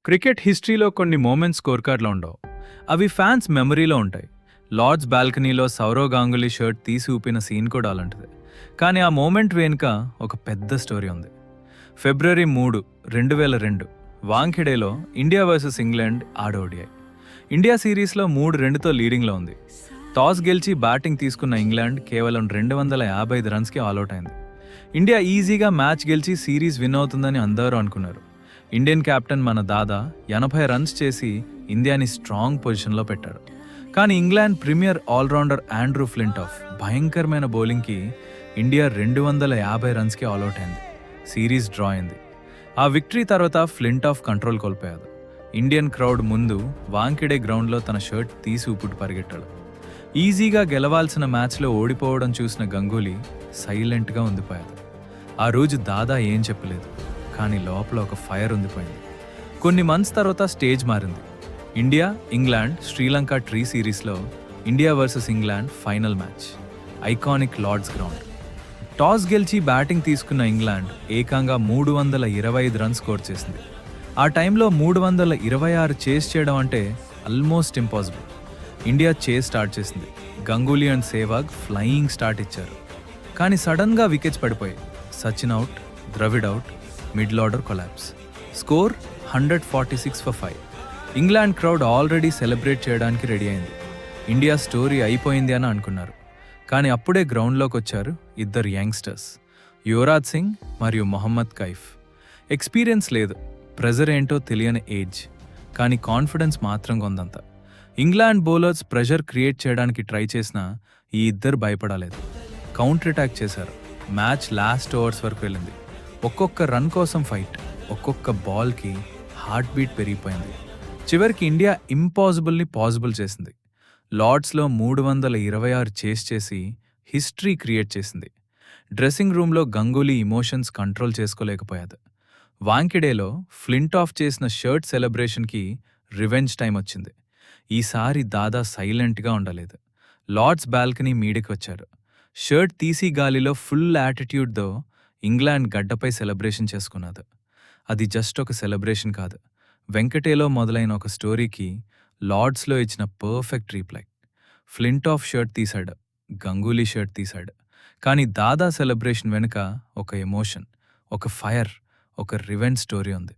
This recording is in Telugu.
క్రికెట్ హిస్టరీలో కొన్ని మూమెంట్స్ స్కోర్ కార్డులో ఉండవు. అవి ఫ్యాన్స్ మెమరీలో ఉంటాయి. లార్డ్స్ బాల్కనీలో సౌరవ్ గాంగులీ షర్ట్ తీసి ఊపిన సీన్ కూడా అలాంటిదే. కానీ ఆ మూమెంట్ వెనుక ఒక పెద్ద స్టోరీ ఉంది. ఫిబ్రవరి 3, 2002 వాంఖెడేలో India versus England ODI. India సిరీస్లో 3-2తో లీడింగ్లో ఉంది. టాస్ గెలిచి బ్యాటింగ్ తీసుకున్న ఇంగ్లాండ్ కేవలం 255 రన్స్కి ఆల్అౌట్ అయింది. ఇండియా ఈజీగా మ్యాచ్ గెలిచి సిరీస్ విన్ అవుతుందని అందరూ అనుకున్నారు. ఇండియన్ కెప్టెన్ మన దాదా 80 రన్స్ చేసి ఇండియాని స్ట్రాంగ్ పొజిషన్లో పెట్టాడు. కానీ England premier allrounder Andrew Flintoff భయంకరమైన బౌలింగ్కి ఇండియా 250 రన్స్కి ఆల్అౌట్ అయింది. సిరీస్ డ్రా అయింది. ఆ విక్టరీ తర్వాత ఫ్లింటాఫ్ కంట్రోల్ కోల్పోయాడు. ఇండియన్ క్రౌడ్ ముందు వాంకెడే గ్రౌండ్లో తన షర్ట్ తీసి ఊపుడు పరిగెట్టాడు. ఈజీగా గెలవాల్సిన మ్యాచ్లో ఓడిపోవడం చూసిన గంగూలీ సైలెంట్గా ఉండిపోయాడు. ఆ రోజు దాదా ఏం చెప్పలేదు, కానీ లోపల ఒక ఫైర్ ఉండిపోయింది. కొన్ని మంత్స్ తర్వాత స్టేజ్ మారింది. ఇండియా, ఇంగ్లాండ్, శ్రీలంక ట్రీ సిరీస్లో India versus England final match. Iconic Lord's ground. Toss గెలిచి బ్యాటింగ్ తీసుకున్న ఇంగ్లాండ్ ఏకంగా 325 రన్స్ స్కోర్ చేసింది. ఆ టైంలో 326 చేస్ చేయడం అంటే ఆల్మోస్ట్ ఇంపాసిబుల్. ఇండియా చేస్ స్టార్ట్ చేసింది. Ganguly and Sehwag flying start ఇచ్చారు. కానీ సడన్గా వికెట్స్ పడిపోయాయి. Sachin out, Dravid out, middle order collapse. Score 146 for 5. England crowd already celebrate చేయడానికి రెడీ అయింది. ఇండియా స్టోరీ అయిపోయింది అని అనుకున్నారు. కానీ అప్పుడే గ్రౌండ్లోకి వచ్చారు ఇద్దరు యంగ్స్టర్స్, యువరాజ్ సింగ్ మరియు మొహమ్మద్ కైఫ్. ఎక్స్పీరియన్స్ లేదు, ప్రెజర్ ఏంటో తెలియని ఏజ్, కానీ కాన్ఫిడెన్స్ మాత్రం కొందంత. ఇంగ్లాండ్ బౌలర్స్ ప్రెషర్ క్రియేట్ చేయడానికి ట్రై చేసినా ఈ ఇద్దరు భయపడలేదు. కౌంటర్ అటాక్ చేశారు. మ్యాచ్ లాస్ట్ ఓవర్స్ వరకు వెళ్ళింది. ఒక్కొక్క రన్ కోసం ఫైట్, ఒక్కొక్క బాల్కి హార్ట్ బీట్ పెరిగిపోయింది. చివరికి ఇండియా ఇంపాసిబుల్ని పాసిబుల్ చేసింది. లార్డ్స్లో 326 చేస్ చేసి హిస్టరీ క్రియేట్ చేసింది. డ్రెస్సింగ్ రూమ్లో గంగూలీ ఇమోషన్స్ కంట్రోల్ చేసుకోలేకపోయాడు. వాంకెడేలో ఫ్లింటాఫ్ చేసిన షర్ట్ సెలబ్రేషన్కి రివెంజ్ టైం వచ్చింది. ఈసారి దాదా సైలెంట్గా ఉండలేదు. లార్డ్స్ బాల్కనీ మీడికి వచ్చారు. షర్ట్ తీసి గాలిలో ఫుల్ యాటిట్యూడ్తో ఇంగ్లాండ్ గడ్డపై సెలబ్రేషన్ చేసుకున్నది. అది జస్ట్ ఒక సెలబ్రేషన్ కాదు, వెంకటేలో మొదలైన ఒక స్టోరీకి లార్డ్స్లో ఇచ్చిన పర్ఫెక్ట్ రీప్లై. ఫ్లింటాఫ్ షర్ట్ తీశాడు, గంగూలీ షర్ట్ తీశాడు. కానీ దాదా సెలబ్రేషన్ వెనుక ఒక ఎమోషన్, ఒక ఫైర్, ఒక రివెంజ్ స్టోరీ ఉంది.